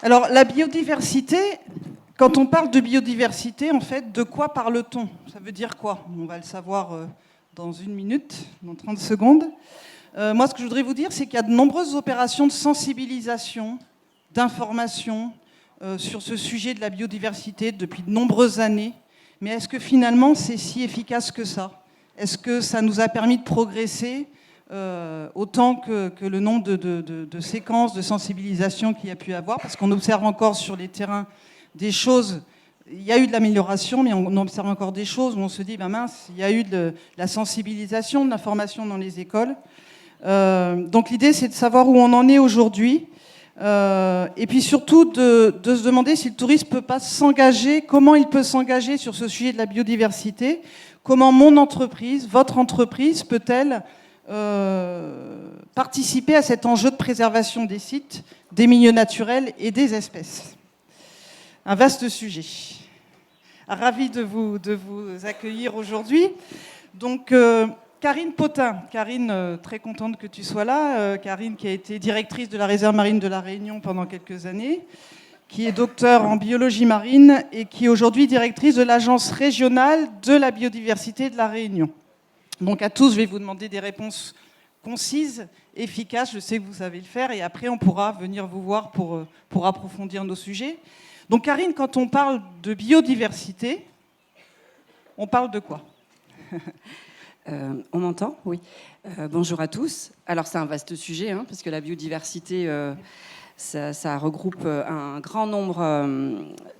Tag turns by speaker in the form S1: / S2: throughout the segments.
S1: Alors, la biodiversité, quand on parle de biodiversité, en fait, de quoi parle-t-on? Ça veut dire quoi? On va le savoir dans 1 minute, dans 30 secondes. Moi, ce que je voudrais vous dire, c'est qu'il y a de nombreuses opérations de sensibilisation, d'information sur ce sujet de la biodiversité depuis de nombreuses années. Mais est-ce que finalement, c'est si efficace que ça? Est-ce que ça nous a permis de progresser autant que le nombre de séquences de sensibilisation qu'il y a pu avoir? Parce qu'on observe encore sur les terrains des choses. Il y a eu de l'amélioration, mais on observe encore des choses où on se dit, ben mince, il y a eu de la sensibilisation, de l'information dans les écoles. Donc l'idée, c'est de savoir où on en est aujourd'hui. Et puis surtout de se demander si le touriste peut pas s'engager, comment il peut s'engager sur ce sujet de la biodiversité, comment mon entreprise, votre entreprise, peut-elle participer à cet enjeu de préservation des sites, des milieux naturels et des espèces. Un vaste sujet. Ravi de vous accueillir aujourd'hui. Donc, Karine Potin. Karine, très contente que tu sois là. Karine qui a été directrice de la réserve marine de la Réunion pendant quelques années, qui est docteure en biologie marine et qui est aujourd'hui directrice de l'Agence régionale de la biodiversité de la Réunion. Donc à tous, je vais vous demander des réponses concises, efficaces, je sais que vous savez le faire, et après on pourra venir vous voir pour approfondir nos sujets. Donc Karine, quand on parle de biodiversité, on parle de quoi?
S2: On m'entend? Oui. Bonjour à tous. Alors c'est un vaste sujet, hein, parce que la biodiversité, ça regroupe un grand nombre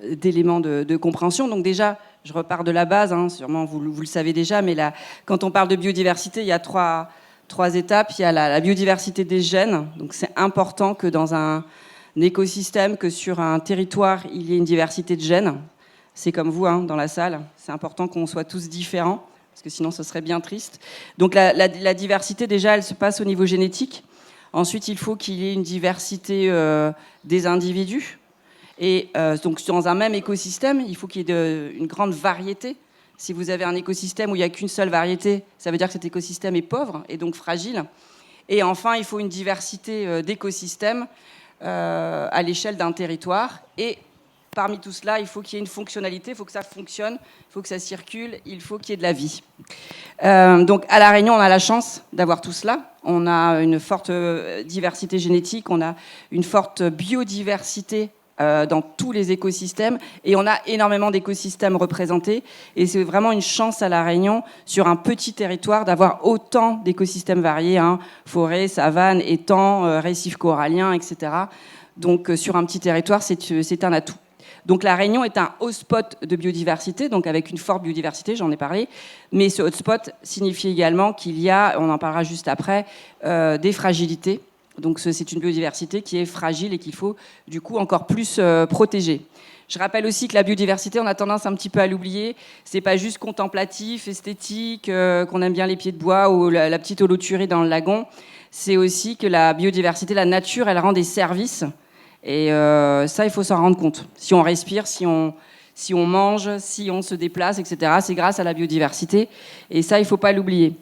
S2: d'éléments de compréhension. Donc déjà, je repars de la base, hein, sûrement vous le savez déjà, mais là, quand on parle de biodiversité, il y a trois étapes. Il y a la biodiversité des gènes. Donc c'est important que dans un écosystème, que sur un territoire, il y ait une diversité de gènes. C'est comme vous, hein, dans la salle. C'est important qu'on soit tous différents, parce que sinon ce serait bien triste. Donc la diversité, déjà, elle se passe au niveau génétique. Ensuite, il faut qu'il y ait une diversité des individus. Et donc, dans un même écosystème, il faut qu'il y ait une grande variété. Si vous avez un écosystème où il n'y a qu'une seule variété, ça veut dire que cet écosystème est pauvre et donc fragile. Et enfin, il faut une diversité d'écosystèmes à l'échelle d'un territoire. Et parmi tout cela, il faut qu'il y ait une fonctionnalité, il faut que ça fonctionne, il faut que ça circule, il faut qu'il y ait de la vie. Donc à La Réunion, on a la chance d'avoir tout cela. On a une forte diversité génétique, on a une forte biodiversité dans tous les écosystèmes, et on a énormément d'écosystèmes représentés, et c'est vraiment une chance à La Réunion, sur un petit territoire, d'avoir autant d'écosystèmes variés, hein, forêts, savanes, étangs, récifs coralliens, etc. Donc sur un petit territoire, c'est un atout. Donc la Réunion est un hotspot de biodiversité, donc avec une forte biodiversité, j'en ai parlé, mais ce hotspot signifie également qu'il y a, on en parlera juste après, des fragilités. Donc c'est une biodiversité qui est fragile et qu'il faut du coup encore plus protéger. Je rappelle aussi que la biodiversité, on a tendance un petit peu à l'oublier. C'est pas juste contemplatif, esthétique, qu'on aime bien les pieds de bois ou la petite holoturie dans le lagon. C'est aussi que la biodiversité, la nature, elle rend des services. Et ça, il faut s'en rendre compte. Si on respire, si on mange, si on se déplace, etc., c'est grâce à la biodiversité. Et ça, il ne faut pas l'oublier.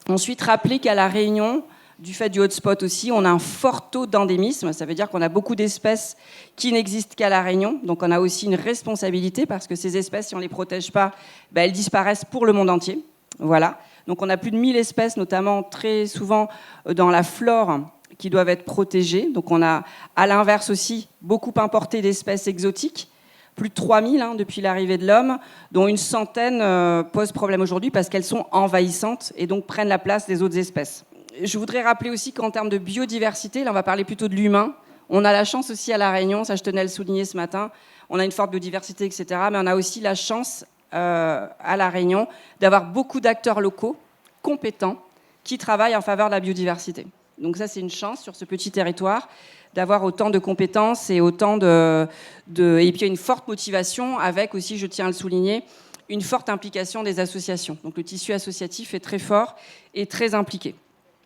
S2: Ensuite, rappeler qu'à La Réunion, du fait du hotspot aussi, on a un fort taux d'endémisme. Ça veut dire qu'on a beaucoup d'espèces qui n'existent qu'à La Réunion. Donc on a aussi une responsabilité, parce que ces espèces, si on ne les protège pas, elles disparaissent pour le monde entier. Voilà. Donc on a plus de 1000 espèces, notamment très souvent dans la flore, qui doivent être protégées. Donc on a, à l'inverse aussi, beaucoup importé d'espèces exotiques. Plus de 3000 depuis l'arrivée de l'homme, dont une centaine posent problème aujourd'hui parce qu'elles sont envahissantes et donc prennent la place des autres espèces. Je voudrais rappeler aussi qu'en termes de biodiversité, là on va parler plutôt de l'humain, on a la chance aussi à La Réunion, ça je tenais à le souligner ce matin, on a une forte biodiversité, etc. Mais on a aussi la chance à La Réunion d'avoir beaucoup d'acteurs locaux compétents qui travaillent en faveur de la biodiversité. Donc ça c'est une chance sur ce petit territoire d'avoir autant de compétences et autant et puis une forte motivation avec aussi, je tiens à le souligner, une forte implication des associations. Donc le tissu associatif est très fort et très impliqué.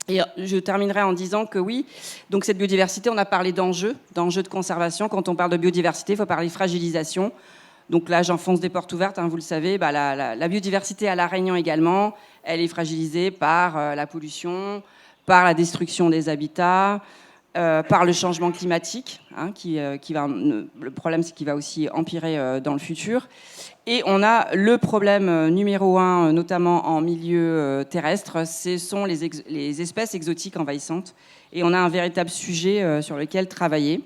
S2: Et je terminerai en disant que oui, donc cette biodiversité, on a parlé d'enjeux de conservation. Quand on parle de biodiversité, il faut parler de fragilisation. Donc là, j'enfonce des portes ouvertes, vous le savez. La biodiversité à La Réunion également, elle est fragilisée par la pollution, par la destruction des habitats, par le changement climatique, hein, le problème c'est qu'il va aussi empirer dans le futur. Et on a le problème numéro 1, notamment en milieu terrestre, ce sont les espèces exotiques envahissantes. Et on a un véritable sujet sur lequel travailler.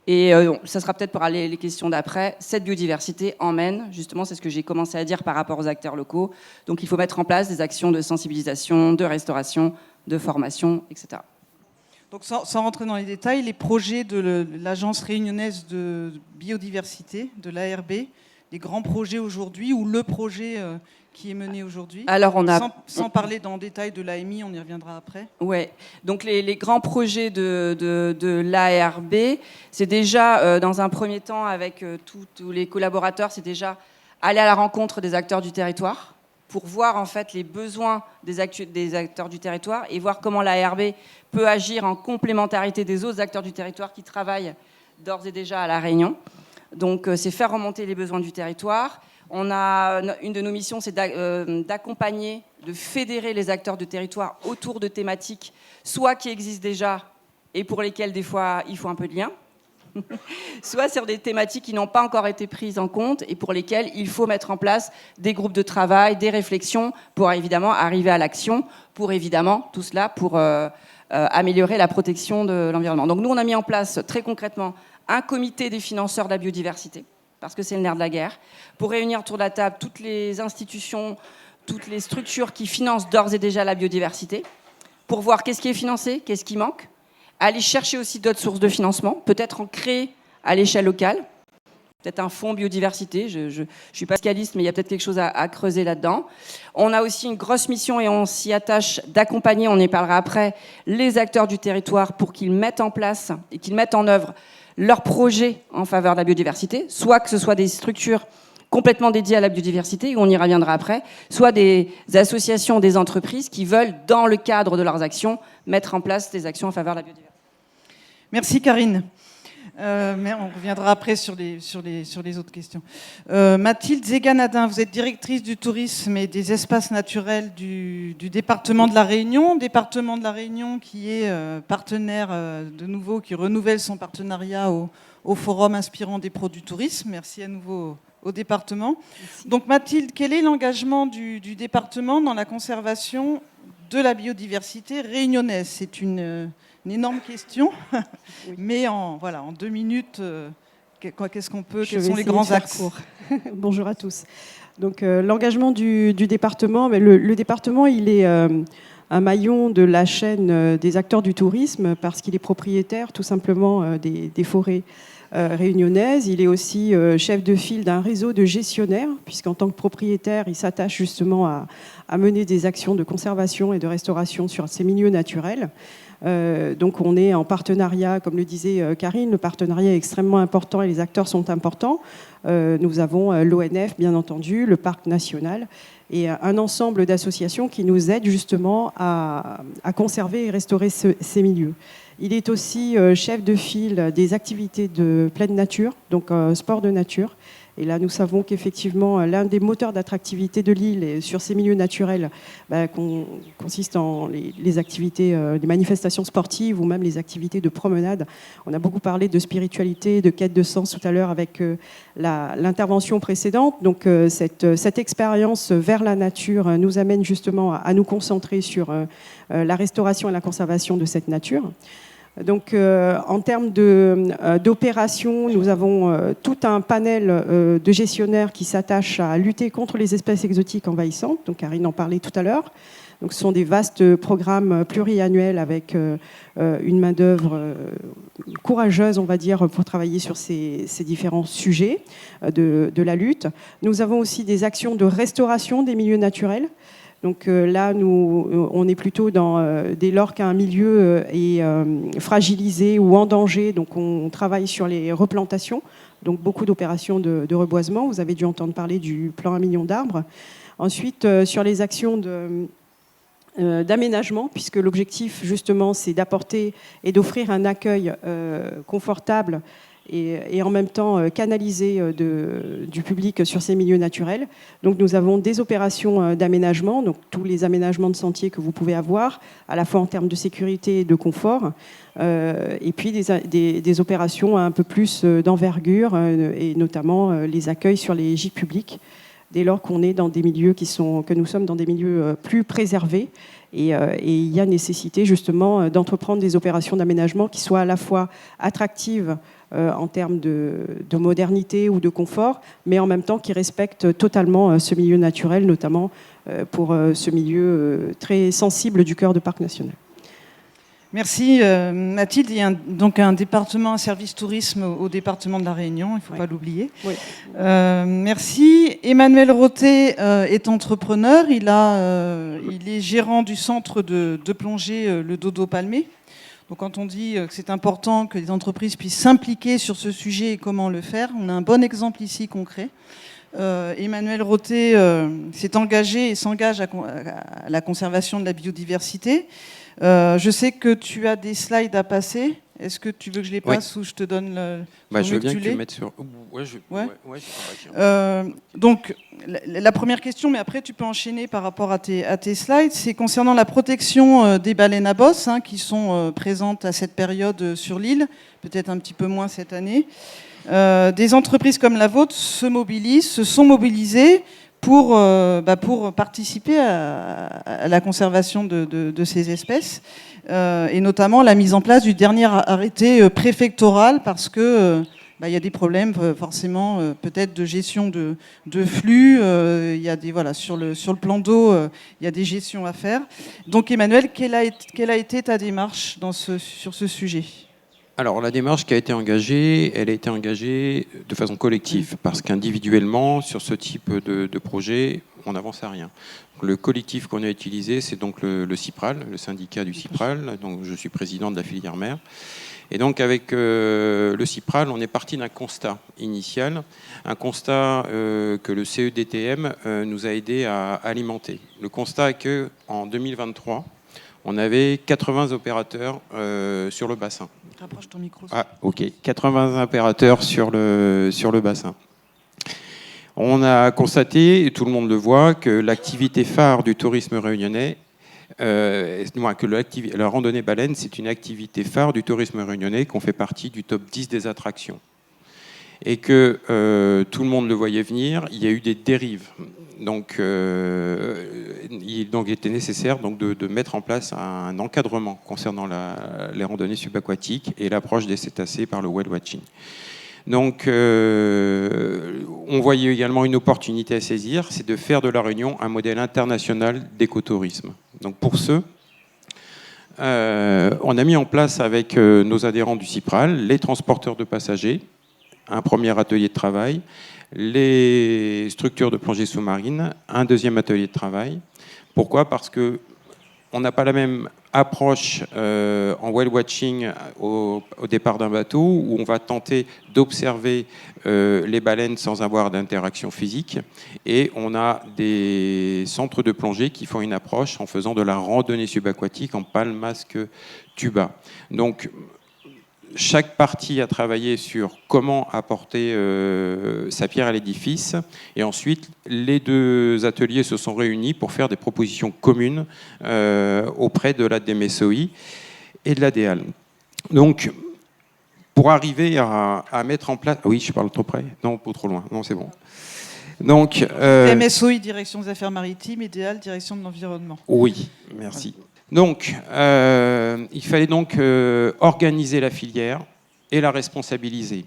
S2: Et ça sera peut-être pour les questions d'après. Cette biodiversité emmène, justement, c'est ce que j'ai commencé à dire par rapport aux acteurs locaux. Donc il faut mettre en place des actions de sensibilisation, de restauration, de formation, etc.
S1: Donc sans rentrer dans les détails, les projets de l'Agence réunionnaise de biodiversité, de l'ARB, les grands projets aujourd'hui, ou le projet qui est mené aujourd'hui.
S2: Alors
S1: sans parler dans le détail de l'AMI, on y reviendra après.
S2: Ouais. Donc les grands projets de l'ARB, c'est déjà dans un premier temps avec tous les collaborateurs, c'est déjà aller à la rencontre des acteurs du territoire pour voir en fait les besoins des acteurs du territoire et voir comment l'ARB peut agir en complémentarité des autres acteurs du territoire qui travaillent d'ores et déjà à La Réunion. Donc c'est faire remonter les besoins du territoire. Une de nos missions, c'est d'accompagner, de fédérer les acteurs du territoire autour de thématiques, soit qui existent déjà et pour lesquelles des fois il faut un peu de lien, soit sur des thématiques qui n'ont pas encore été prises en compte et pour lesquelles il faut mettre en place des groupes de travail, des réflexions pour évidemment arriver à l'action, pour évidemment tout cela pour améliorer la protection de l'environnement. Donc nous, on a mis en place très concrètement un comité des financeurs de la biodiversité, parce que c'est le nerf de la guerre, pour réunir autour de la table toutes les institutions, toutes les structures qui financent d'ores et déjà la biodiversité, pour voir qu'est-ce qui est financé, qu'est-ce qui manque, aller chercher aussi d'autres sources de financement, peut-être en créer à l'échelle locale, peut-être un fonds biodiversité, je ne suis pas spécialiste, mais il y a peut-être quelque chose à creuser là-dedans. On a aussi une grosse mission et on s'y attache d'accompagner, on y parlera après, les acteurs du territoire pour qu'ils mettent en place et qu'ils mettent en œuvre leurs projets en faveur de la biodiversité, soit que ce soit des structures complètement dédiées à la biodiversité, on y reviendra après, soit des associations, des entreprises qui veulent, dans le cadre de leurs actions, mettre en place des actions en faveur de la biodiversité.
S1: Merci Karine. Mais on reviendra après sur les autres questions. Mathilde Zeganadin, vous êtes directrice du tourisme et des espaces naturels du département de la Réunion. Département de la Réunion qui est partenaire de nouveau, qui renouvelle son partenariat au Forum inspirant des pros du tourisme. Merci à nouveau au département. Merci. Donc Mathilde, quel est l'engagement du département dans la conservation de la biodiversité réunionnaise? C'est une énorme question, oui. Mais en 2 minutes, qu'est-ce qu'on peut, quels sont les grands axes?
S3: Bonjour à tous. Donc l'engagement du département, mais le département, il est un maillon de la chaîne des acteurs du tourisme parce qu'il est propriétaire tout simplement des forêts réunionnaises. Il est aussi chef de file d'un réseau de gestionnaires, puisqu'en tant que propriétaire, il s'attache justement à mener des actions de conservation et de restauration sur ces milieux naturels. Donc on est en partenariat, comme le disait Karine, le partenariat est extrêmement important et les acteurs sont importants. Nous avons l'ONF, bien entendu, le Parc national et un ensemble d'associations qui nous aident justement à conserver et restaurer ces milieux. Il est aussi chef de file des activités de pleine nature, donc sport de nature. Et là, nous savons qu'effectivement, l'un des moteurs d'attractivité de l'île sur ces milieux naturels consiste en les activités, les manifestations sportives ou même les activités de promenade. On a beaucoup parlé de spiritualité, de quête de sens tout à l'heure avec l'intervention précédente. Donc, cette expérience vers la nature nous amène justement à nous concentrer sur la restauration et la conservation de cette nature. Donc, en termes d'opérations, nous avons tout un panel de gestionnaires qui s'attachent à lutter contre les espèces exotiques envahissantes. Donc, Karine en parlait tout à l'heure. Donc, ce sont des vastes programmes pluriannuels avec une main-d'œuvre courageuse, on va dire, pour travailler sur ces différents sujets de la lutte. Nous avons aussi des actions de restauration des milieux naturels. Donc là, on est plutôt dès lors qu'un milieu est fragilisé ou en danger, donc on travaille sur les replantations, donc beaucoup d'opérations de reboisement. Vous avez dû entendre parler du plan 1 million d'arbres. Ensuite, sur les actions d'aménagement, puisque l'objectif, justement, c'est d'apporter et d'offrir un accueil confortable et en même temps canaliser du public sur ces milieux naturels. Donc nous avons des opérations d'aménagement, donc tous les aménagements de sentiers que vous pouvez avoir, à la fois en termes de sécurité et de confort, et puis des opérations un peu plus d'envergure, et notamment les accueils sur les gîtes publics, dès lors qu'on est dans des milieux que nous sommes dans des milieux plus préservés. Et il y a nécessité justement d'entreprendre des opérations d'aménagement qui soient à la fois attractives en termes de modernité ou de confort, mais en même temps qui respectent totalement ce milieu naturel, notamment pour ce milieu très sensible du cœur de parc national.
S1: Merci Mathilde. Il y a donc un département, un service tourisme au département de la Réunion, il ne faut pas l'oublier.
S3: Oui.
S1: Merci. Emmanuel Roté est entrepreneur, il est gérant du centre de plongée Le Dodo Palmé. Donc quand on dit que c'est important que les entreprises puissent s'impliquer sur ce sujet et comment le faire, on a un bon exemple ici concret. Emmanuel Roté s'est engagé et s'engage à la conservation de la biodiversité. Je sais que tu as des slides à passer. Est-ce que tu veux que je les passe ou je te donne le...
S4: Je veux bien que tu le mettes sur...
S1: Donc, la première question, mais après tu peux enchaîner par rapport à tes slides, c'est concernant la protection des baleines à bosse qui sont présentes à cette période sur l'île, peut-être un petit peu moins cette année. Des entreprises comme la vôtre se sont mobilisées pour participer à la conservation de ces espèces, et notamment la mise en place du dernier arrêté préfectoral, parce que il y a des problèmes forcément peut-être de gestion de flux, il y a sur le plan d'eau, il y a des gestions à faire. Donc Emmanuel, quelle a été ta démarche sur ce sujet ?
S4: Alors la démarche qui a été engagée, elle a été engagée de façon collective, parce qu'individuellement, sur ce type de projet, on n'avance à rien. Le collectif qu'on a utilisé, c'est donc le CIPRAL, le syndicat du CIPRAL, donc je suis président de la filière mer. Et donc avec le CIPRAL, on est parti d'un constat initial, un constat que le CEDTM nous a aidé à alimenter. Le constat est qu'en 2023, on avait 80 opérateurs sur le bassin.
S1: Rapproche ton micro.
S4: Ah, ok. 80 opérateurs sur le bassin. On a constaté, et tout le monde le voit, que l'activité phare du tourisme réunionnais, que la randonnée baleine, c'est une activité phare du tourisme réunionnais, qu'on fait partie du top 10 des attractions. Et que tout le monde le voyait venir, il y a eu des dérives. Donc, il était nécessaire de mettre en place un encadrement concernant les randonnées subaquatiques et l'approche des cétacés par le whale watching. Donc, on voyait également une opportunité à saisir, c'est de faire de la Réunion un modèle international d'écotourisme. Donc, pour ce, on a mis en place avec nos adhérents du CIPRAL, les transporteurs de passagers, un premier atelier de travail, les structures de plongée sous-marine, un deuxième atelier de travail. Pourquoi ? Parce qu'on n'a pas la même approche en whale watching au départ d'un bateau, où on va tenter d'observer les baleines sans avoir d'interaction physique. Et on a des centres de plongée qui font une approche en faisant de la randonnée subaquatique en pale, masque, tuba. Donc, chaque partie a travaillé sur comment apporter sa pierre à l'édifice. Et ensuite, les deux ateliers se sont réunis pour faire des propositions communes auprès de la DMSOI et de la DEAL. Donc, pour arriver à mettre en place... Oui, je parle trop près. Non, pas trop loin. Non, c'est bon. Donc,
S1: DMSOI, Direction des Affaires Maritimes, et DEAL, Direction de l'Environnement.
S4: Oui, merci. Donc, il fallait donc organiser la filière et la responsabiliser.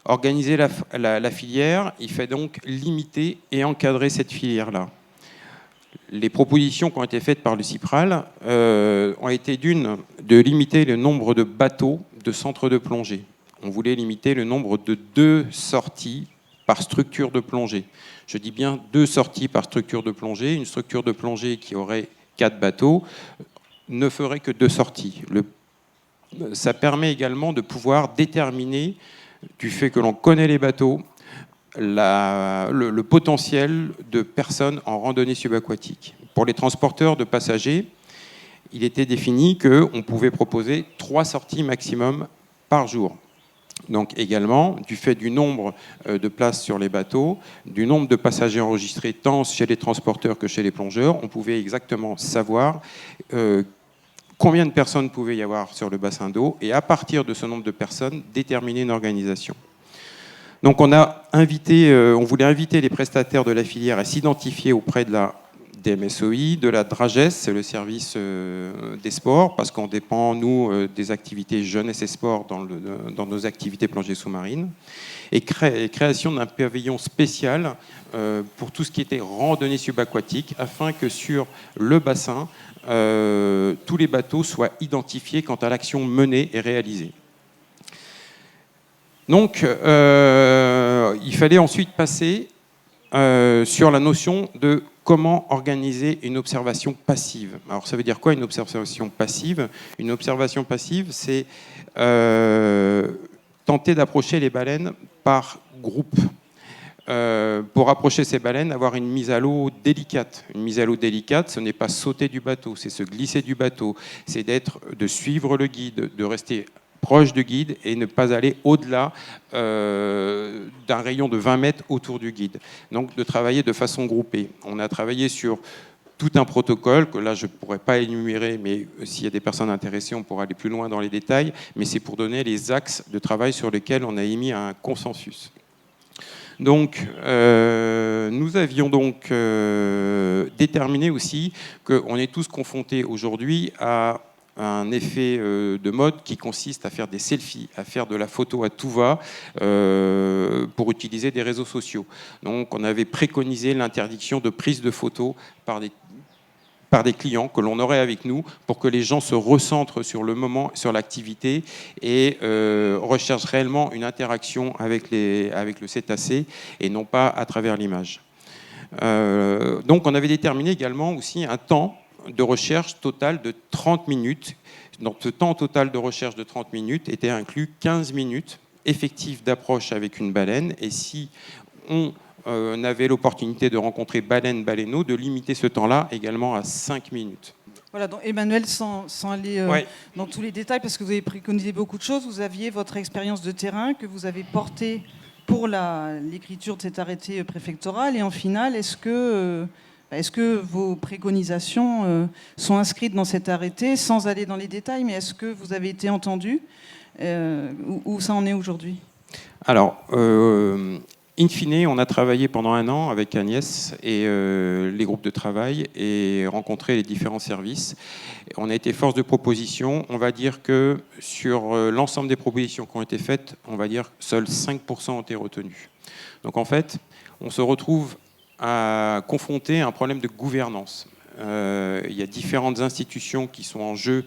S4: Organiser la filière, il fait donc limiter et encadrer cette filière-là. Les propositions qui ont été faites par le CIPRAL ont été de limiter le nombre de bateaux de centres de plongée. On voulait limiter le nombre de 2 sorties par structure de plongée. Je dis bien 2 sorties par structure de plongée. Une structure de plongée qui aurait 4 bateaux ne ferait que 2 sorties. Ça permet également de pouvoir déterminer, du fait que l'on connaît les bateaux, le potentiel de personnes en randonnée subaquatique. Pour les transporteurs de passagers, il était défini qu'on pouvait proposer 3 sorties maximum par jour. Donc également, du fait du nombre de places sur les bateaux, du nombre de passagers enregistrés tant chez les transporteurs que chez les plongeurs, on pouvait exactement savoir combien de personnes pouvait y avoir sur le bassin d'eau et à partir de ce nombre de personnes, déterminer une organisation. Donc on voulait inviter les prestataires de la filière à s'identifier auprès de la DMSOI, de la DRAGES, c'est le service des sports, parce qu'on dépend, nous, des activités jeunesse et sport dans nos activités plongée sous-marine, et création d'un pavillon spécial pour tout ce qui était randonnée subaquatique, afin que sur le bassin, tous les bateaux soient identifiés quant à l'action menée et réalisée. Donc, il fallait ensuite passer sur la notion de comment organiser une observation passive. Alors, ça veut dire quoi une observation passive? Une observation passive, c'est tenter d'approcher les baleines par groupe. Pour approcher ces baleines, avoir une mise à l'eau délicate. Une mise à l'eau délicate, ce n'est pas sauter du bateau, c'est se glisser du bateau, c'est de suivre le guide, de rester proche du guide et ne pas aller au-delà d'un rayon de 20 mètres autour du guide. Donc de travailler de façon groupée. On a travaillé sur tout un protocole que là je ne pourrais pas énumérer, mais s'il y a des personnes intéressées, on pourra aller plus loin dans les détails, mais c'est pour donner les axes de travail sur lesquels on a émis un consensus. Donc, nous avions donc déterminé aussi qu'on est tous confrontés aujourd'hui à un effet de mode qui consiste à faire des selfies, à faire de la photo à tout va pour utiliser des réseaux sociaux. Donc, on avait préconisé l'interdiction de prise de photos par des clients que l'on aurait avec nous pour que les gens se recentrent sur le moment, sur l'activité et recherchent réellement une interaction avec le cétacé et non pas à travers l'image. Donc on avait déterminé également aussi un temps de recherche total de 30 minutes. Donc ce temps total de recherche de 30 minutes était inclus 15 minutes effectives d'approche avec une baleine et si on avait l'opportunité de rencontrer baleine-baleineau, de limiter ce temps-là également à 5 minutes.
S1: Voilà, donc Emmanuel, sans aller dans tous les détails, parce que vous avez préconisé beaucoup de choses, vous aviez votre expérience de terrain que vous avez portée pour l'écriture de cet arrêté préfectoral, et en finale, est-ce que vos préconisations sont inscrites dans cet arrêté, sans aller dans les détails, mais est-ce que vous avez été entendu où ça en est aujourd'hui? Alors,
S4: in fine, on a travaillé pendant 1 an avec Agnès et les groupes de travail et rencontré les différents services. On a été force de proposition. On va dire que sur l'ensemble des propositions qui ont été faites, on va dire que seuls 5% ont été retenus. Donc en fait, on se retrouve à confronter un problème de gouvernance. Il y a différentes institutions qui sont en jeu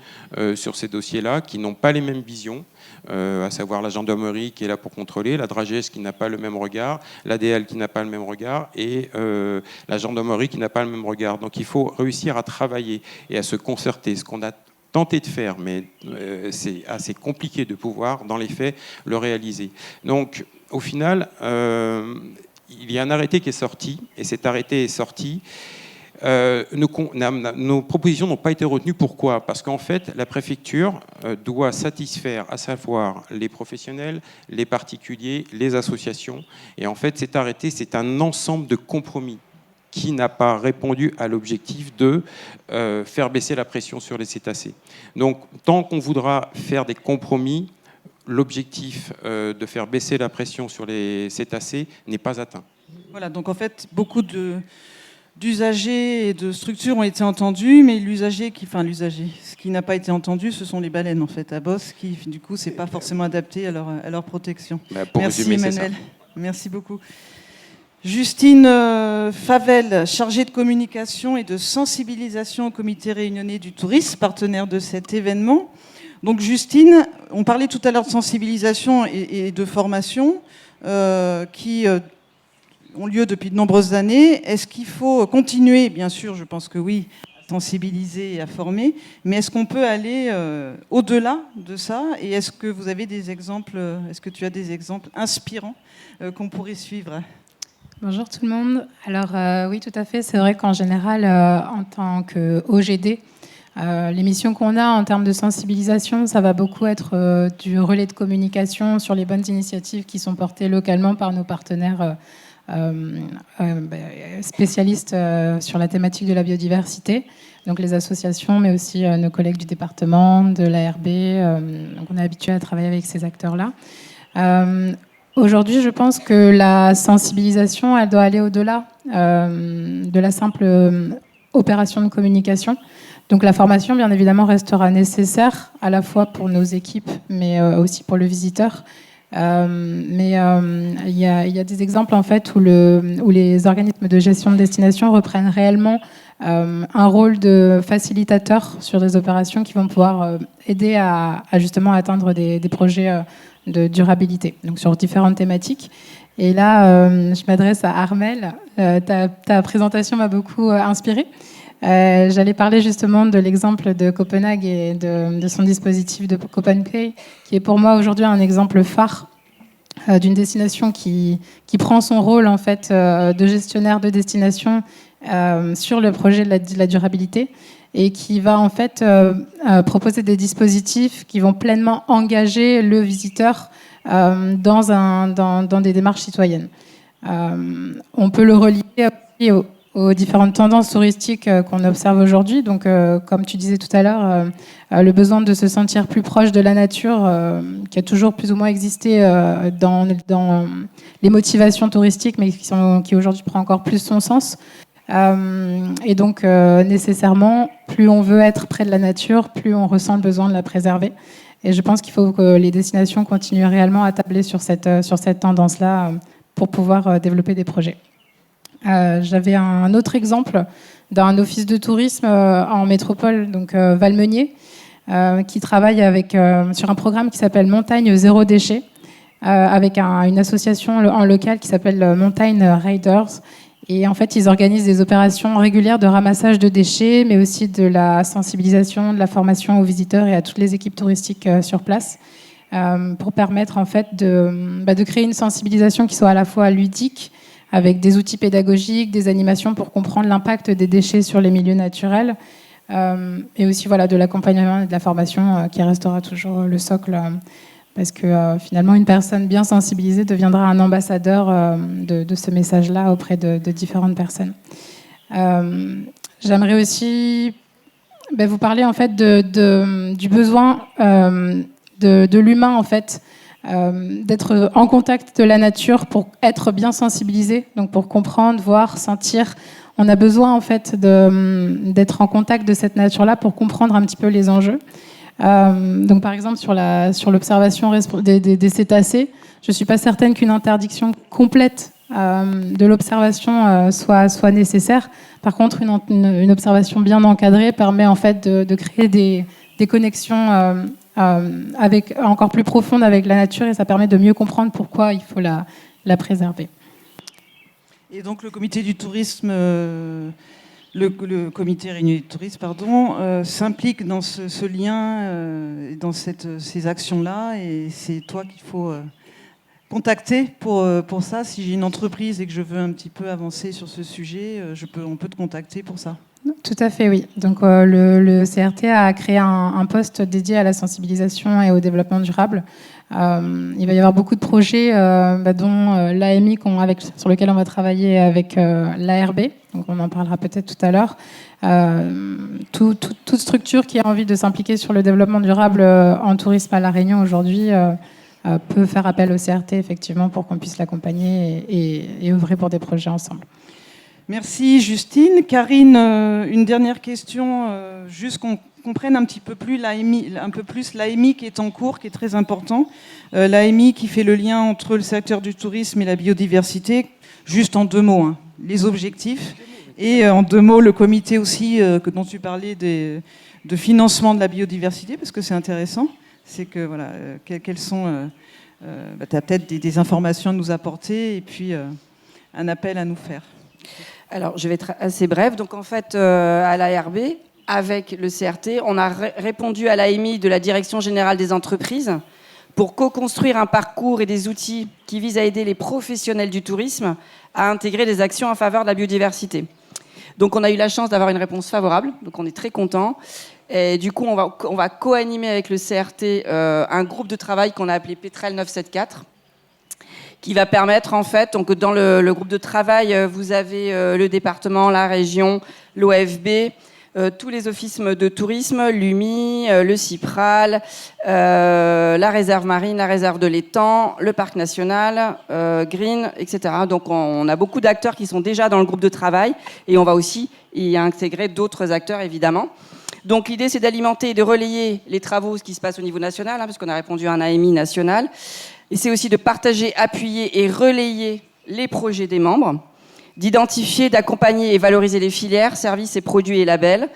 S4: sur ces dossiers-là, qui n'ont pas les mêmes visions, à savoir la gendarmerie qui est là pour contrôler, la DRAGES qui n'a pas le même regard, l'ADL qui n'a pas le même regard et la gendarmerie qui n'a pas le même regard. Donc il faut réussir à travailler et à se concerter, ce qu'on a tenté de faire, mais c'est assez compliqué de pouvoir, dans les faits, le réaliser. Donc au final, il y a un arrêté qui est sorti, et cet arrêté est sorti. Nos propositions n'ont pas été retenues. Pourquoi? Parce qu'en fait, la préfecture doit satisfaire à savoir les professionnels, les particuliers, les associations. Et en fait, cet arrêté, c'est un ensemble de compromis qui n'a pas répondu à l'objectif de faire baisser la pression sur les cétacés. Donc, tant qu'on voudra faire des compromis, l'objectif de faire baisser la pression sur les cétacés n'est pas atteint.
S1: Voilà, donc en fait, beaucoup d'usagers et de structures ont été entendus, mais ce qui n'a pas été entendu, ce sont les baleines en fait à bosse, qui du coup, c'est pas forcément adapté à leur protection. Merci Emmanuel, merci beaucoup. Justine Favel, chargée de communication et de sensibilisation au comité réunionnais du tourisme, partenaire de cet événement. Donc Justine, on parlait tout à l'heure de sensibilisation et de formation qui ont lieu depuis de nombreuses années. Est-ce qu'il faut continuer? Bien sûr, je pense que oui, à sensibiliser et à former, mais est-ce qu'on peut aller au-delà de ça? Et est-ce que vous avez des exemples, est-ce que tu as des exemples inspirants qu'on pourrait suivre?
S5: Bonjour tout le monde. Alors oui, tout à fait. C'est vrai qu'en général, en tant qu'OGD, Les missions qu'on a en termes de sensibilisation, ça va beaucoup être du relais de communication sur les bonnes initiatives qui sont portées localement par nos partenaires spécialistes sur la thématique de la biodiversité, donc les associations, mais aussi nos collègues du département, de l'ARB. Donc on est habitué à travailler avec ces acteurs-là. Aujourd'hui, je pense que la sensibilisation, elle doit aller au-delà de la simple opération de communication. Donc la formation, bien évidemment, restera nécessaire à la fois pour nos équipes, mais aussi pour le visiteur. Mais il y a des exemples en fait où les organismes de gestion de destination reprennent réellement un rôle de facilitateur sur des opérations qui vont pouvoir aider à justement atteindre des projets de durabilité, donc sur différentes thématiques. Et là, je m'adresse à Armelle. Ta présentation m'a beaucoup inspirée. J'allais parler justement de l'exemple de Copenhague et de son dispositif de Copenpay, qui est pour moi aujourd'hui un exemple phare d'une destination qui prend son rôle en fait de gestionnaire de destination sur le projet de la durabilité et qui va en fait proposer des dispositifs qui vont pleinement engager le visiteur dans des démarches citoyennes. On peut le relier aussi aux différentes tendances touristiques qu'on observe aujourd'hui. Donc, comme tu disais tout à l'heure, le besoin de se sentir plus proche de la nature, qui a toujours plus ou moins existé dans les motivations touristiques, mais qui aujourd'hui prend encore plus son sens. Et donc, nécessairement, plus on veut être près de la nature, plus on ressent le besoin de la préserver. Et je pense qu'il faut que les destinations continuent réellement à tabler sur cette tendance-là pour pouvoir développer des projets. J'avais un autre exemple d'un office de tourisme en métropole, donc Valmeunier, qui travaille sur un programme qui s'appelle Montagne Zéro Déchet, avec une association en local qui s'appelle Mountain Riders. Et en fait, ils organisent des opérations régulières de ramassage de déchets, mais aussi de la sensibilisation, de la formation aux visiteurs et à toutes les équipes touristiques sur place, pour permettre en fait de créer une sensibilisation qui soit à la fois ludique, avec des outils pédagogiques, des animations pour comprendre l'impact des déchets sur les milieux naturels, et aussi de l'accompagnement et de la formation qui restera toujours le socle, parce que finalement une personne bien sensibilisée deviendra un ambassadeur de ce message-là auprès de différentes personnes. J'aimerais aussi vous parler en fait du besoin de l'humain en fait, d'être en contact de la nature pour être bien sensibilisé, donc pour comprendre, voir, sentir. On a besoin en fait d'être en contact de cette nature-là pour comprendre un petit peu les enjeux. Donc par exemple sur l'observation des cétacés, je ne suis pas certaine qu'une interdiction complète de l'observation soit nécessaire. Par contre, une observation bien encadrée permet en fait de créer des connexions encore plus profonde avec la nature, et ça permet de mieux comprendre pourquoi il faut la préserver.
S1: Et donc le comité du tourisme, le comité réunion du tourisme, s'implique dans ce lien, dans ces actions-là, et c'est toi qu'il faut contacter pour ça. Si j'ai une entreprise et que je veux un petit peu avancer sur ce sujet, on peut te contacter pour ça.
S5: Tout à fait, oui. Donc le CRT a créé un poste dédié à la sensibilisation et au développement durable. Il va y avoir beaucoup de projets, dont l'AMI sur lequel on va travailler avec l'ARB. Donc on en parlera peut-être tout à l'heure. Toute structure qui a envie de s'impliquer sur le développement durable en tourisme à La Réunion aujourd'hui peut faire appel au CRT effectivement pour qu'on puisse l'accompagner et œuvrer pour des projets ensemble.
S1: Merci Justine. Karine, une dernière question, juste qu'on comprenne un petit peu plus l'AMI qui est en cours, qui est très important. L'AMI qui fait le lien entre le secteur du tourisme et la biodiversité, juste en 2 mots, les objectifs, et en 2 mots le comité aussi dont tu parlais de financement de la biodiversité, parce que c'est intéressant. C'est que quelles sont, tu as peut-être des informations à nous apporter et puis un appel à nous faire.
S2: Alors, je vais être assez brève. Donc, en fait, à l'ARB, avec le CRT, on a répondu à l'AMI de la Direction générale des entreprises pour co-construire un parcours et des outils qui visent à aider les professionnels du tourisme à intégrer des actions en faveur de la biodiversité. Donc, on a eu la chance d'avoir une réponse favorable. Donc, on est très contents. Et du coup, on va co-animer avec le CRT un groupe de travail qu'on a appelé Pétrel 974, qui va permettre, en fait, donc dans le groupe de travail, vous avez le département, la région, l'OFB, tous les offices de tourisme, l'UMI, le CIPRAL, la réserve marine, la réserve de l'étang, le parc national, Green, etc. Donc on a beaucoup d'acteurs qui sont déjà dans le groupe de travail et on va aussi y intégrer d'autres acteurs, évidemment. Donc l'idée, c'est d'alimenter et de relayer les travaux, ce qui se passe au niveau national, parce qu'on a répondu à un AMI national. Et c'est aussi de partager, appuyer et relayer les projets des membres, d'identifier, d'accompagner et valoriser les filières, services et produits et labels,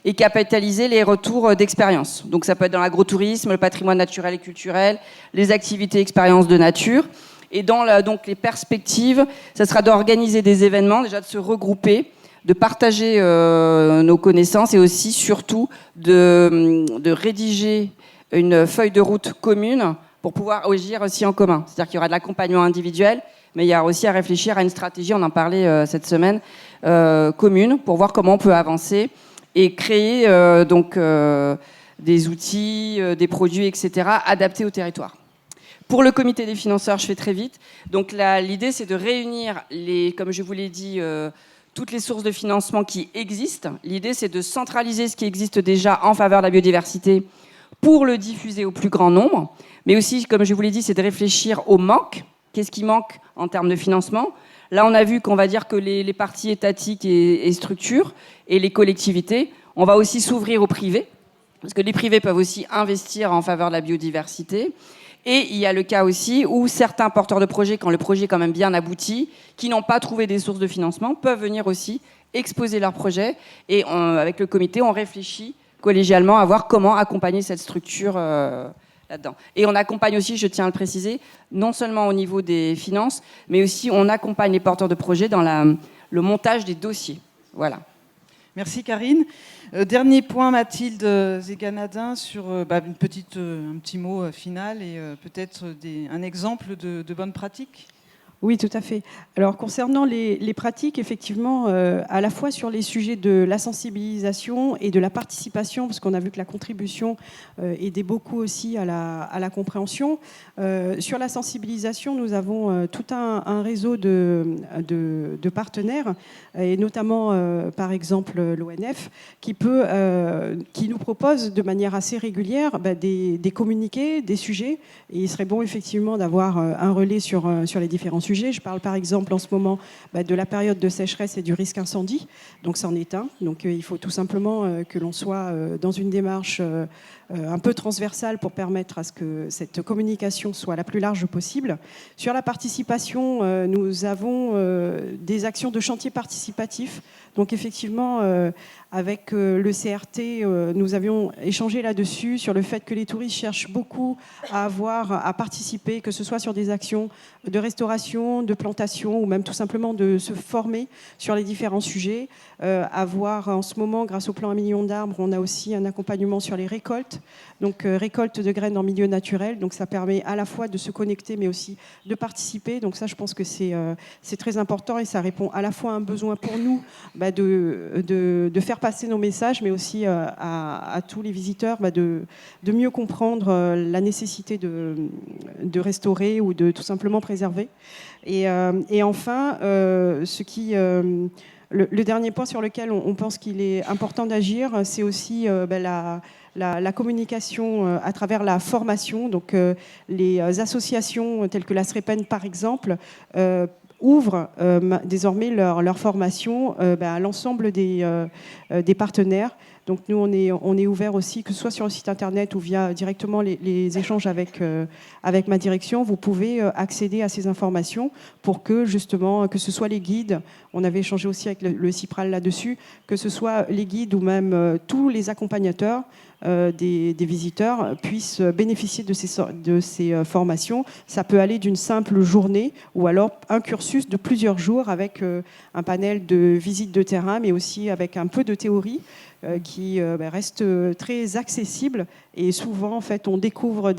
S2: et capitaliser les retours d'expérience. Donc ça peut être dans l'agrotourisme, le patrimoine naturel et culturel, les activités et expériences de nature. Et dans donc les perspectives, ça sera d'organiser des événements, déjà de se regrouper, de partager nos connaissances et aussi, surtout, de rédiger une feuille de route commune pour pouvoir agir aussi en commun. C'est-à-dire qu'il y aura de l'accompagnement individuel, mais il y a aussi à réfléchir à une stratégie, on en parlait cette semaine, commune, pour voir comment on peut avancer et créer des outils, des produits, etc., adaptés au territoire. Pour le comité des financeurs, je fais très vite. Donc l'idée, c'est de réunir, comme je vous l'ai dit, toutes les sources de financement qui existent. L'idée, c'est de centraliser ce qui existe déjà en faveur de la biodiversité pour le diffuser au plus grand nombre. Mais aussi, comme je vous l'ai dit, c'est de réfléchir au manque. Qu'est-ce qui manque en termes de financement ? Là, on a vu qu'on va dire que les parties étatiques et structures et les collectivités, on va aussi s'ouvrir au privé, parce que les privés peuvent aussi investir en faveur de la biodiversité. Et il y a le cas aussi où certains porteurs de projets, quand le projet est quand même bien abouti, qui n'ont pas trouvé des sources de financement, peuvent venir aussi exposer leur projet. Et avec le comité, on réfléchit collégialement à voir comment accompagner cette structure là-dedans. Et on accompagne aussi, je tiens à le préciser, non seulement au niveau des finances, mais aussi on accompagne les porteurs de projets dans le montage des dossiers. Voilà.
S1: Merci Karine. Dernier point, Mathilde Zeganadin, sur un petit mot final et peut-être un exemple de bonne pratique.
S3: Oui, tout à fait. Alors, concernant les pratiques, effectivement, à la fois sur les sujets de la sensibilisation et de la participation, parce qu'on a vu que la contribution aidait beaucoup aussi à la compréhension. Sur la sensibilisation, nous avons tout un réseau de partenaires, et notamment, par exemple, l'ONF, qui nous propose de manière assez régulière des communiqués, des sujets. Et il serait bon, effectivement, d'avoir un relais sur les différents sujets. Je parle par exemple en ce moment de la période de sécheresse et du risque incendie. Donc c'en est un. Donc il faut tout simplement que l'on soit dans une démarche un peu transversale pour permettre à ce que cette communication soit la plus large possible. Sur la participation, nous avons des actions de chantier participatif. Donc effectivement, avec le CRT, nous avions échangé là-dessus sur le fait que les touristes cherchent beaucoup à participer, que ce soit sur des actions de restauration, de plantation ou même tout simplement de se former sur les différents sujets. Avoir en ce moment, grâce au plan 1 million d'arbres, on a aussi un accompagnement sur les récoltes. Donc récolte de graines en milieu naturel. Donc ça permet à la fois de se connecter mais aussi de participer. Donc ça, je pense que c'est très important et ça répond à la fois à un besoin pour nous de faire passer nos messages, mais aussi à tous les visiteurs de mieux comprendre la nécessité de restaurer ou de tout simplement préserver. Et enfin, le dernier point sur lequel on pense qu'il est important d'agir, c'est aussi la communication à travers la formation. Donc les associations telles que la SREPEN par exemple ouvrent désormais leur formation à l'ensemble des partenaires. Donc nous, on est ouvert aussi, que ce soit sur le site internet ou via directement les échanges avec ma direction. Vous pouvez accéder à ces informations pour que justement, que ce soit les guides, on avait échangé aussi avec le CIPRAL là-dessus, que ce soit les guides ou même tous les accompagnateurs des visiteurs puissent bénéficier de ces formations. Ça peut aller d'une simple journée ou alors un cursus de plusieurs jours avec un panel de visites de terrain, mais aussi avec un peu de théorie qui reste très accessible. Et souvent, en fait, on découvre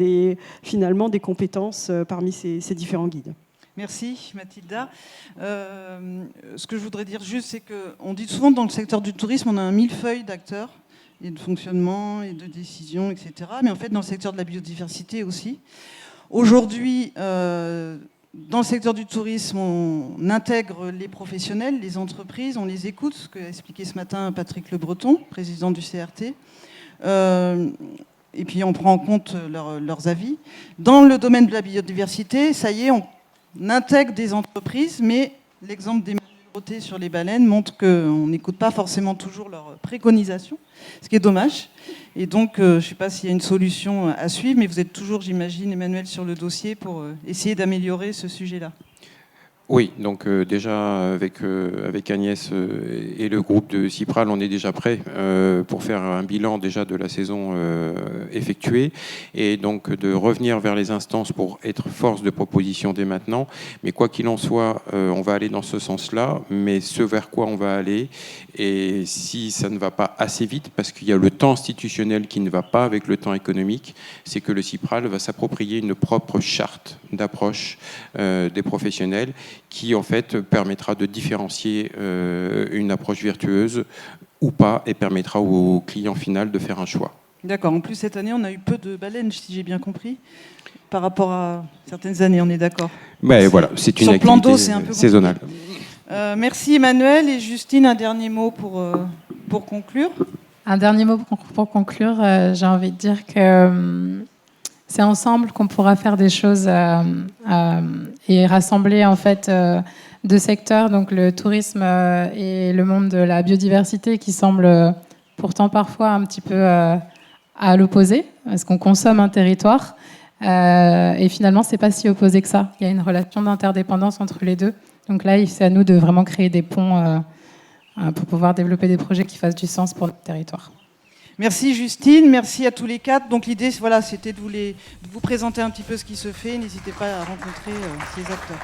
S3: finalement des compétences parmi ces différents guides.
S1: Merci Mathilda. Ce que je voudrais dire juste, c'est qu'on dit souvent dans le secteur du tourisme, on a un millefeuille d'acteurs. et de fonctionnement et de décision, etc. Mais en fait, dans le secteur de la biodiversité aussi. Aujourd'hui, dans le secteur du tourisme, on intègre les professionnels, les entreprises, on les écoute, ce qu'a expliqué ce matin Patrick Le Breton, président du CRT. Et puis on prend en compte leurs avis. Dans le domaine de la biodiversité, ça y est, on intègre des entreprises, mais l'exemple d'Emmanuel Roté sur les baleines montre qu'on n'écoute pas forcément toujours leurs préconisations, ce qui est dommage. Et donc, je ne sais pas s'il y a une solution à suivre, mais vous êtes toujours, j'imagine, Emmanuel, sur le dossier pour essayer d'améliorer ce sujet-là.
S4: Oui, donc déjà avec Agnès et le groupe de Cipral, on est déjà prêt pour faire un bilan déjà de la saison effectuée et donc de revenir vers les instances pour être force de proposition dès maintenant. Mais quoi qu'il en soit, on va aller dans ce sens-là, mais ce vers quoi on va aller, et si ça ne va pas assez vite, parce qu'il y a le temps institutionnel qui ne va pas avec le temps économique, c'est que le Cipral va s'approprier une propre charte d'approche des professionnels qui en fait permettra de différencier une approche vertueuse ou pas et permettra au client final de faire un choix.
S1: D'accord. En plus, cette année, on a eu peu de baleines, si j'ai bien compris, par rapport à certaines années, on est d'accord.
S4: Mais voilà, c'est une activité saisonnale.
S1: Merci Emmanuel. Et Justine, un dernier mot pour conclure.
S5: Un dernier mot pour conclure. J'ai envie de dire que c'est ensemble qu'on pourra faire des choses et rassembler en fait deux secteurs, donc le tourisme et le monde de la biodiversité qui semblent pourtant parfois un petit peu à l'opposé, parce qu'on consomme un territoire et finalement c'est pas si opposé que ça. Il y a une relation d'interdépendance entre les deux. Donc là, c'est à nous de vraiment créer des ponts pour pouvoir développer des projets qui fassent du sens pour notre territoire.
S1: Merci Justine, merci à tous les quatre. Donc l'idée, voilà, c'était de vous présenter un petit peu ce qui se fait. N'hésitez pas à rencontrer ces acteurs.